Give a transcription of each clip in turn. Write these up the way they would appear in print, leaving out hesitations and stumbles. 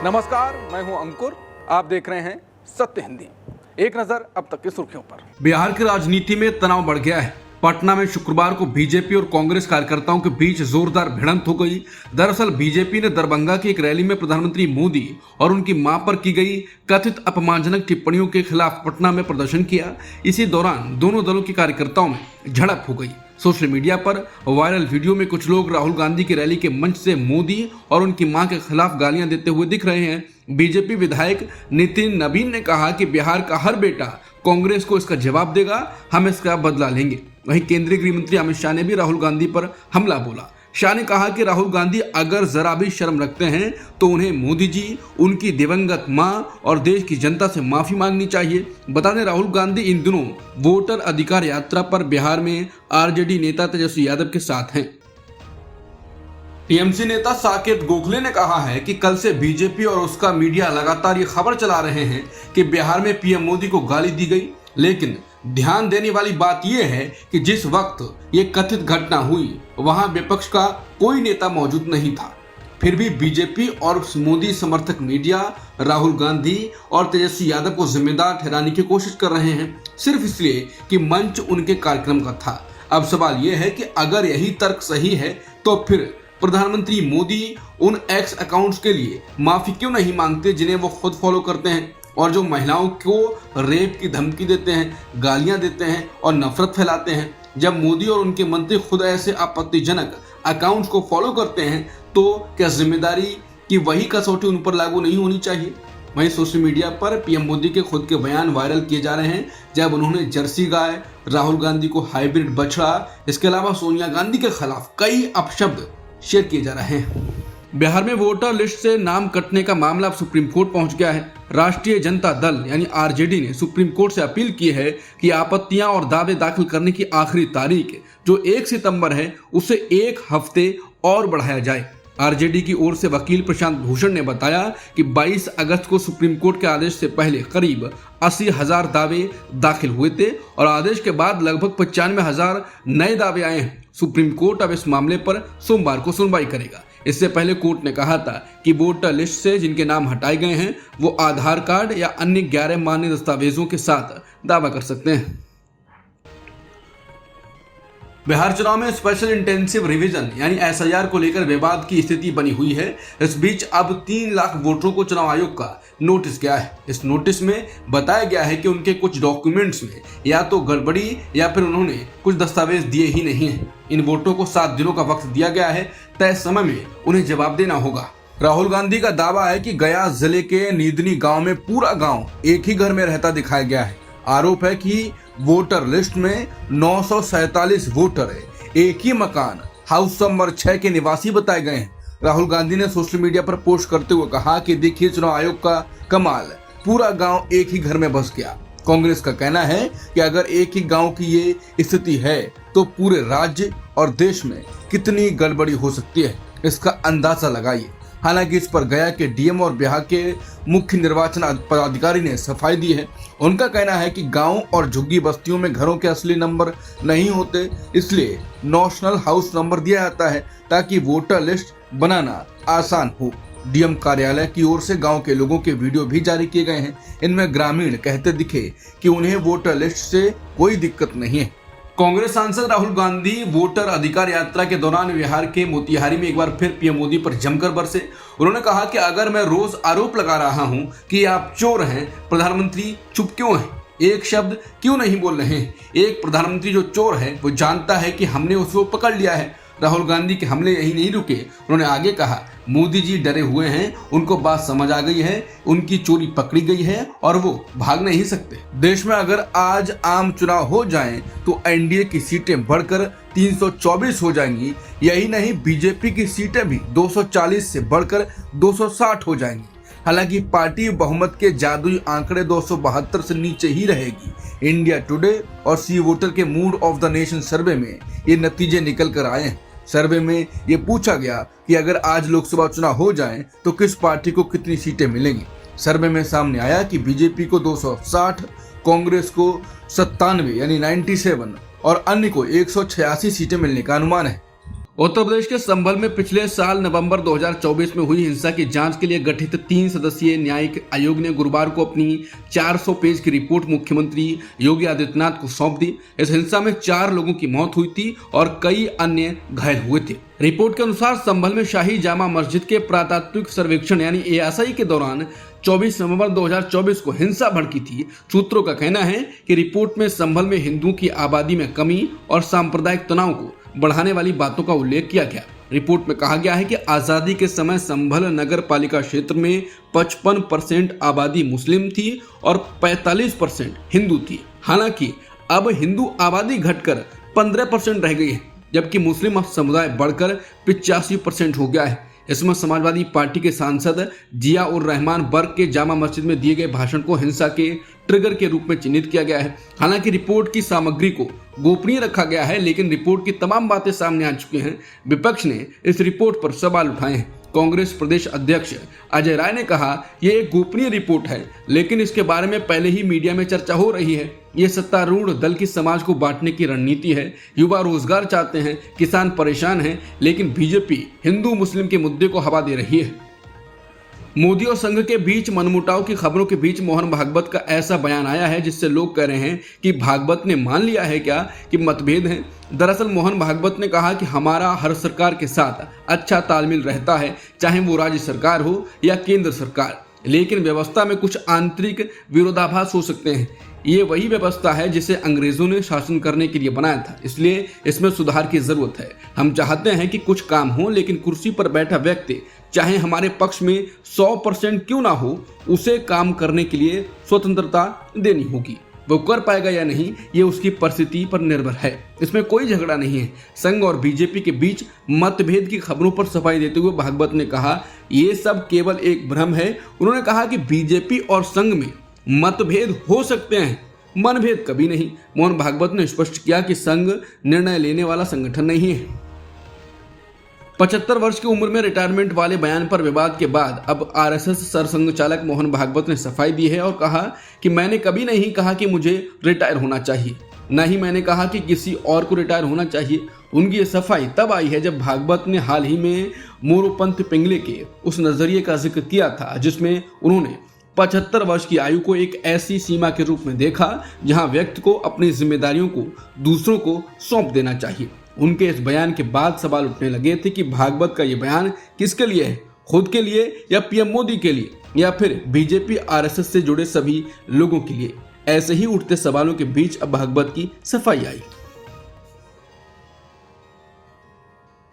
नमस्कार, मैं हूं अंकुर। आप देख रहे हैं सत्य हिंदी। एक नजर अब तक की सुर्खियों पर। बिहार की राजनीति में तनाव बढ़ गया है। पटना में शुक्रवार को बीजेपी और कांग्रेस कार्यकर्ताओं के बीच जोरदार भिड़ंत हो गई। दरअसल बीजेपी ने दरभंगा की एक रैली में प्रधानमंत्री मोदी और उनकी मां पर की गई कथित अपमानजनक टिप्पणियों के खिलाफ पटना में प्रदर्शन किया। इसी दौरान दोनों दलों के कार्यकर्ताओं में झड़प हो गई। सोशल मीडिया पर वायरल वीडियो में कुछ लोग राहुल गांधी की रैली के मंच से मोदी और उनकी मां के खिलाफ गालियां देते हुए दिख रहे हैं। बीजेपी विधायक नितिन नवीन ने कहा कि बिहार का हर बेटा कांग्रेस को इसका जवाब देगा, हम इसका बदला लेंगे। वहीं केंद्रीय गृह मंत्री अमित शाह ने भी राहुल गांधी पर हमला बोला। शाह ने कहा कि राहुल गांधी अगर जरा भी शर्म रखते हैं तो उन्हें मोदी जी, उनकी दिवंगत मां और देश की जनता से माफी मांगनी चाहिए। बता दें, राहुल गांधी इन दिनों वोटर अधिकार यात्रा पर बिहार में आरजेडी नेता तेजस्वी यादव के साथ हैं। टीएमसी नेता साकेत गोखले ने कहा है कि कल से बीजेपी और उसका मीडिया लगातार ये खबर चला रहे हैं कि बिहार में पीएम मोदी को गाली दी गई, लेकिन ध्यान देने वाली बात यह है कि जिस वक्त ये कथित घटना हुई वहां विपक्ष का कोई नेता मौजूद नहीं था। फिर भी बीजेपी और मोदी समर्थक मीडिया राहुल गांधी और तेजस्वी यादव को जिम्मेदार ठहराने की कोशिश कर रहे हैं, सिर्फ इसलिए कि मंच उनके कार्यक्रम का था। अब सवाल यह है कि अगर यही तर्क सही है तो फिर प्रधानमंत्री मोदी उन एक्स अकाउंट्स के लिए माफी क्यों नहीं मांगते जिन्हें वो खुद फॉलो करते हैं और जो महिलाओं को रेप की धमकी देते हैं, गालियां देते हैं और नफरत फैलाते हैं। जब मोदी और उनके मंत्री खुद ऐसे आपत्तिजनक अकाउंट्स को फॉलो करते हैं तो क्या जिम्मेदारी की वही कसौटी उन पर लागू नहीं होनी चाहिए? वहीं सोशल मीडिया पर पीएम मोदी के खुद के बयान वायरल किए जा रहे हैं, जब उन्होंने जर्सी गाय, राहुल गांधी को हाइब्रिड बछड़ा, इसके अलावा सोनिया गांधी के खिलाफ कई अपशब्द शेयर किए जा रहे हैं। बिहार में वोटर लिस्ट से नाम कटने का मामला अब सुप्रीम कोर्ट पहुंच गया है। राष्ट्रीय जनता दल यानी आरजेडी ने सुप्रीम कोर्ट से अपील की है कि आपत्तियां और दावे दाखिल करने की आखिरी तारीख जो 1 सितंबर है उसे 1 हफ्ते और बढ़ाया जाए। आरजेडी की ओर से वकील प्रशांत भूषण ने बताया कि 22 अगस्त को सुप्रीम कोर्ट के आदेश से पहले करीब 80,000 दावे दाखिल हुए थे और आदेश के बाद लगभग 95,000 नए दावे आए हैं। सुप्रीम कोर्ट अब इस मामले पर सोमवार को सुनवाई करेगा। इससे पहले कोर्ट ने कहा था कि वोटर लिस्ट से जिनके नाम हटाए गए हैं वो आधार कार्ड या अन्य 11 मान्य दस्तावेजों के साथ दावा कर सकते हैं। बिहार चुनाव में स्पेशल इंटेंसिव रिवीजन यानी एसआईआर को लेकर विवाद की स्थिति बनी हुई है। इस बीच अब 3 लाख वोटरों को चुनाव आयोग का नोटिस गया है। इस नोटिस में बताया गया है कि उनके कुछ डॉक्यूमेंट्स में या तो गड़बड़ी या फिर उन्होंने कुछ दस्तावेज दिए ही नहीं हैं। इन वोटरों को 7 दिनों का वक्त दिया गया है। तय समय में उन्हें जवाब देना होगा। राहुल गांधी का दावा है कि गया जिले के नीदनी गांव में पूरा गांव एक ही घर में रहता दिखाया गया है। आरोप है कि वोटर लिस्ट में 947 वोटर एक ही मकान हाउस नंबर 6 के निवासी बताए गए हैं। राहुल गांधी ने सोशल मीडिया पर पोस्ट करते हुए कहा कि देखिए चुनाव आयोग का कमाल, पूरा गांव एक ही घर में बस गया। कांग्रेस का कहना है कि अगर एक ही गांव की ये स्थिति है तो पूरे राज्य और देश में कितनी गड़बड़ी हो सकती है, इसका अंदाजा लगाइए। हालांकि इस पर गया के डीएम और बिहार के मुख्य निर्वाचन पदाधिकारी ने सफाई दी है। उनका कहना है कि गांव और झुग्गी बस्तियों में घरों के असली नंबर नहीं होते, इसलिए नेशनल हाउस नंबर दिया जाता है ताकि वोटर लिस्ट बनाना आसान हो। डीएम कार्यालय की ओर से गांव के लोगों के वीडियो भी जारी किए गए हैं। इनमें ग्रामीण कहते दिखे कि उन्हें वोटर लिस्ट से कोई दिक्कत नहीं है। कांग्रेस सांसद राहुल गांधी वोटर अधिकार यात्रा के दौरान बिहार के मोतिहारी में एक बार फिर पीएम मोदी पर जमकर बरसे। उन्होंने कहा कि अगर मैं रोज आरोप लगा रहा हूं कि आप चोर हैं, प्रधानमंत्री चुप क्यों हैं? एक शब्द क्यों नहीं बोल रहे हैं? एक प्रधानमंत्री जो चोर है वो जानता है कि हमने उसको पकड़ लिया है। राहुल गांधी के हमले यही नहीं रुके। उन्होंने आगे कहा, मोदी जी डरे हुए हैं, उनको बात समझ आ गई है, उनकी चोरी पकड़ी गई है और वो भाग नहीं सकते। देश में अगर आज आम चुनाव हो जाएं तो एनडीए की सीटें बढ़कर 324 हो जाएंगी। यही नहीं, बीजेपी की सीटें भी 240 से बढ़कर 260 हो जाएंगी। हालांकि पार्टी बहुमत के जादुई आंकड़े 272 से नीचे ही रहेगी। इंडिया टुडे और सी वोटर के मूड ऑफ द नेशन सर्वे में ये नतीजे निकल कर आए हैं। सर्वे में ये पूछा गया कि अगर आज लोकसभा चुनाव हो जाएं तो किस पार्टी को कितनी सीटें मिलेंगी। सर्वे में सामने आया कि बीजेपी को 260, कांग्रेस को 97 यानी 97 और अन्य को 186 सीटें मिलने का अनुमान है। उत्तर प्रदेश के संभल में पिछले साल नवंबर 2024 में हुई हिंसा की जांच के लिए गठित 3 सदस्यीय न्यायिक आयोग ने गुरुवार को अपनी 400 पेज की रिपोर्ट मुख्यमंत्री योगी आदित्यनाथ को सौंप दी। इस हिंसा में 4 लोगों की मौत हुई थी और कई अन्य घायल हुए थे। रिपोर्ट के अनुसार संभल में शाही जामा मस्जिद के पुरातात्विक सर्वेक्षण यानी ASI के दौरान 24 नवंबर 2024 को हिंसा भड़की थी। सूत्रों का कहना है कि रिपोर्ट में संभल में हिंदुओं की आबादी में कमी और सांप्रदायिक तनाव को बढ़ाने वाली बातों का उल्लेख किया गया। रिपोर्ट में कहा गया है कि आजादी के समय संभल नगर पालिका क्षेत्र में 55% आबादी मुस्लिम थी और 45% हिंदू थी। हालांकि अब हिंदू आबादी घटकर 15% रह गई है, जबकि मुस्लिम समुदाय बढ़कर 85% हो गया है। इसमें समाजवादी पार्टी के सांसद जिया उर रहमान बर्ग के जामा मस्जिद में दिए गए भाषण को हिंसा के ट्रिगर के रूप में चिन्हित किया गया है। हालांकि रिपोर्ट की सामग्री को गोपनीय रखा गया है, लेकिन रिपोर्ट की तमाम बातें सामने आ चुकी हैं। विपक्ष ने इस रिपोर्ट पर सवाल उठाए हैं। कांग्रेस प्रदेश अध्यक्ष अजय राय ने कहा, यह एक गोपनीय रिपोर्ट है, लेकिन इसके बारे में पहले ही मीडिया में चर्चा हो रही है। ये सत्तारूढ़ दल की समाज को बांटने की रणनीति है। युवा रोजगार चाहते हैं, किसान परेशान हैं, लेकिन बीजेपी हिंदू मुस्लिम के मुद्दे को हवा दे रही है। मोदी और संघ के बीच मनमुटाव की खबरों के बीच मोहन भागवत का ऐसा बयान आया है जिससे लोग कह रहे हैं कि भागवत ने मान लिया है क्या कि मतभेद हैं। दरअसल मोहन भागवत ने कहा कि हमारा हर सरकार के साथ अच्छा तालमेल रहता है, चाहे वो राज्य सरकार हो या केंद्र सरकार, लेकिन व्यवस्था में कुछ आंतरिक विरोधाभास हो सकते हैं। ये वही व्यवस्था है जिसे अंग्रेजों ने शासन करने के लिए बनाया था, इसलिए इसमें सुधार की जरूरत है। हम चाहते हैं कि कुछ काम हो, लेकिन कुर्सी पर बैठा व्यक्ति चाहे हमारे पक्ष में 100% क्यों ना हो, उसे काम करने के लिए स्वतंत्रता देनी होगी। वो कर पाएगा या नहीं, ये उसकी परिस्थिति पर निर्भर है। इसमें कोई झगड़ा नहीं है। संघ और बीजेपी के बीच मतभेद की खबरों पर सफाई देते हुए भागवत ने कहा, ये सब केवल एक भ्रम है। उन्होंने कहा कि बीजेपी और संघ में मतभेद हो सकते हैं, मनभेद कभी नहीं। मोहन भागवत ने स्पष्ट किया कि संघ निर्णय लेने वाला संगठन नहीं है। 75 वर्ष की उम्र में रिटायरमेंट वाले बयान पर विवाद के बाद अब RSS सरसंघ चालक मोहन भागवत ने सफाई दी है और कहा कि मैंने कभी नहीं कहा कि मुझे रिटायर होना चाहिए, न ही मैंने कहा कि किसी और को रिटायर होना चाहिए। उनकी ये सफाई तब आई है जब भागवत ने हाल ही में मोरोपंत पिंगले के उस नजरिए का जिक्र किया था जिसमें उन्होंने 75 वर्ष की आयु को एक ऐसी सीमा के रूप में देखा जहां व्यक्ति को अपनी जिम्मेदारियों को दूसरों को सौंप देना चाहिए। उनके इस बयान के बाद सवाल उठने लगे थे कि भागवत का ये बयान किसके लिए है, खुद के लिए या PM मोदी के लिए या फिर बीजेपी RSS से जुड़े सभी लोगों के लिए। ऐसे ही उठते सवालों के बीच अब भागवत की सफाई आई।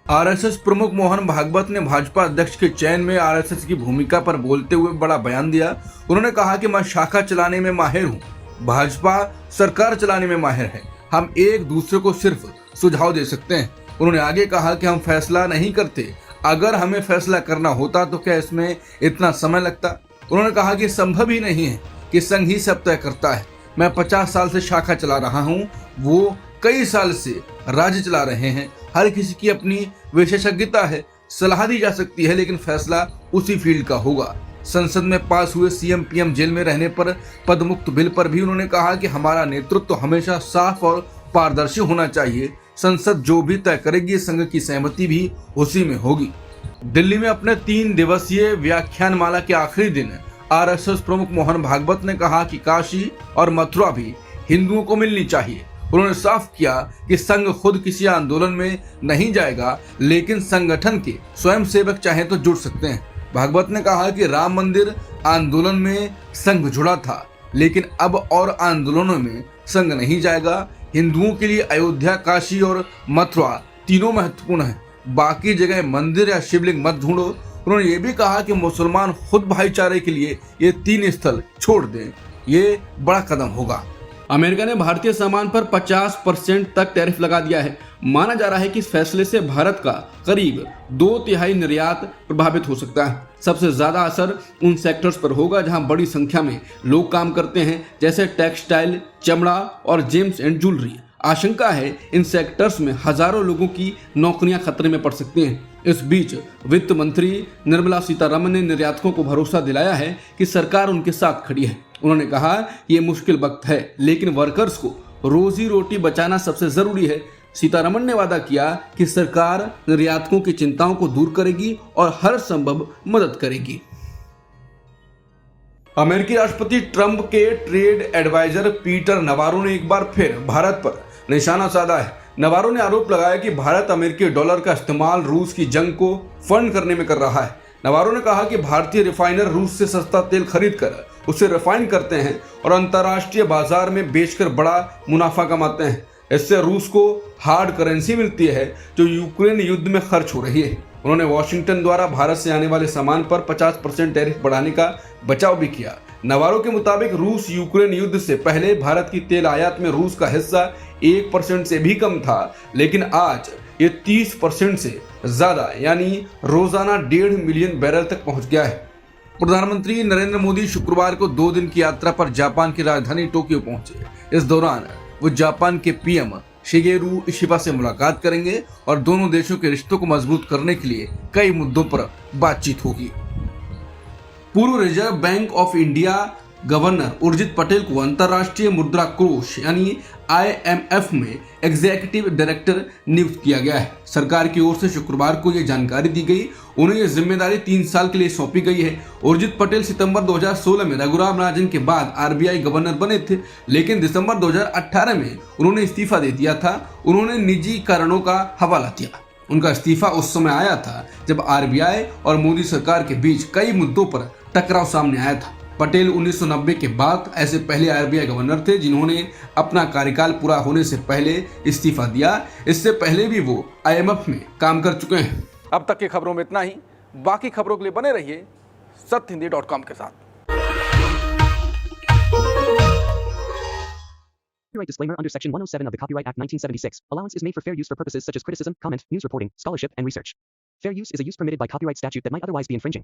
RSS प्रमुख मोहन भागवत ने भाजपा अध्यक्ष के चयन में RSS की भूमिका पर बोलते हुए बड़ा बयान दिया। उन्होंने कहा कि मैं शाखा चलाने में माहिर हूँ, भाजपा सरकार चलाने में माहिर है। हम एक दूसरे को सिर्फ सुझाव दे सकते हैं। उन्होंने आगे कहा कि हम फैसला नहीं करते, अगर हमें फैसला करना होता तो क्या इसमें इतना समय लगता। उन्होंने कहा कि संभव ही नहीं है कि संघ ही सब तय करता है। मैं 50 साल से शाखा चला रहा हूँ, वो कई साल से राज्य चला रहे हैं। हर किसी की अपनी विशेषज्ञता है, सलाह दी जा सकती है, लेकिन फैसला उसी फील्ड का होगा। संसद में पास हुए CM PM जेल में रहने पर पदमुक्त बिल पर भी उन्होंने कहा कि हमारा नेतृत्व हमेशा साफ और पारदर्शी होना चाहिए। संसद जो भी तय करेगी, संघ की सहमति भी उसी में होगी। दिल्ली में अपने 3 दिवसीय व्याख्यानमाला के आखिरी दिन RSS प्रमुख मोहन भागवत ने कहा कि काशी और मथुरा भी हिंदुओं को मिलनी चाहिए। उन्होंने साफ किया कि संघ खुद किसी आंदोलन में नहीं जाएगा, लेकिन संगठन के स्वयंसेवक चाहे तो जुड़ सकते हैं। भागवत ने कहा कि राम मंदिर आंदोलन में संघ जुड़ा था, लेकिन अब और आंदोलनों में संघ नहीं जाएगा। हिंदुओं के लिए अयोध्या, काशी और मथुरा तीनों महत्वपूर्ण हैं, बाकी जगह मंदिर या शिवलिंग मत ढूंढो। उन्होंने ये भी कहा कि मुसलमान खुद भाईचारे के लिए ये 3 स्थल छोड़ दें, ये बड़ा कदम होगा। अमेरिका ने भारतीय सामान पर 50% तक टैरिफ लगा दिया है। माना जा रहा है कि इस फैसले से भारत का करीब 2/3 निर्यात प्रभावित हो सकता है। सबसे ज्यादा असर उन सेक्टर्स पर होगा जहां बड़ी संख्या में लोग काम करते हैं, जैसे टेक्सटाइल, चमड़ा और जेम्स एंड ज्वेलरी। आशंका है इन सेक्टर्स में हजारों लोगों की नौकरियां खतरे में पड़ सकती हैं। इस बीच वित्त मंत्री निर्मला सीतारमण ने निर्यातकों को भरोसा दिलाया है कि सरकार उनके साथ खड़ी है। उन्होंने कहा ये मुश्किल वक्त है, लेकिन वर्कर्स को रोजी रोटी बचाना सबसे जरूरी है। सीतारमण ने वादा किया कि सरकार निर्यातकों की चिंताओं को दूर करेगी और हर संभव मदद करेगी। अमेरिकी राष्ट्रपति ट्रंप के ट्रेड एडवाइजर पीटर नवारो ने एक बार फिर भारत पर निशाना साधा है। नवारो ने आरोप लगाया कि भारत अमेरिकी डॉलर का इस्तेमाल रूस की जंग को फंड करने में कर रहा है। नवारो ने कहा कि भारतीय रिफाइनर रूस से सस्ता तेल खरीदकर उसे रिफाइन करते हैं और अंतर्राष्ट्रीय बाजार में बेचकर बड़ा मुनाफा कमाते हैं। इससे रूस को हार्ड करेंसी मिलती है जो यूक्रेन युद्ध में खर्च हो रही है। उन्होंने वॉशिंगटन द्वारा भारत से आने वाले सामान पर 50% टैरिफ बढ़ाने का बचाव भी किया। नवारो के मुताबिक रूस यूक्रेन युद्ध से पहले भारत की तेल आयात में रूस का हिस्सा 1% से भी कम था, लेकिन आज ये 30% से ज्यादा यानी रोजाना 1.5 मिलियन बैरल तक पहुंच गया है। प्रधानमंत्री नरेंद्र मोदी शुक्रवार को 2 दिन की यात्रा पर जापान की राजधानी टोक्यो पहुंचे। इस दौरान वो जापान के पीएम शिगेरू इशिबा से मुलाकात करेंगे और दोनों देशों के रिश्तों को मजबूत करने के लिए कई मुद्दों पर बातचीत होगी। पूर्व reserve bank of India governor Urjit Patel को अंतर्राष्ट्रीय मुद्रा कोष यानी IMF में एग्जीक्यूटिव डायरेक्टर नियुक्त किया गया है। सरकार की ओर से शुक्रवार को यह जानकारी दी गई। उन्हें यह जिम्मेदारी 3 साल के लिए सौंपी गई है। उर्जित पटेल सितंबर 2016 में रघुराम राजन के बाद RBI गवर्नर बने थे, लेकिन दिसंबर 2018 में उन्होंने इस्तीफा दे दिया था। उन्होंने निजी कारणों का हवाला दिया। उनका इस्तीफा उस समय आया था जब RBI और मोदी सरकार के बीच कई मुद्दों पर टकराव सामने आया था। पटेल 1990 के बाद ऐसे पहले RBI गवर्नर थे जिन्होंने अपना कार्यकाल पूरा होने से पहले इस्तीफा दिया। इससे पहले भी वो IMF में काम कर चुके हैं। अब तक की खबरों में इतना ही। बाकी खबरों के लिए बने रहिए सत्यहिंदी.com के साथ। Copyright disclaimer under Section 107 of the Copyright Act 1976. Allowance is made for fair use for purposes such as criticism, comment, news reporting, scholarship, and research. Fair use is a use permitted by copyright statute that might otherwise be infringing.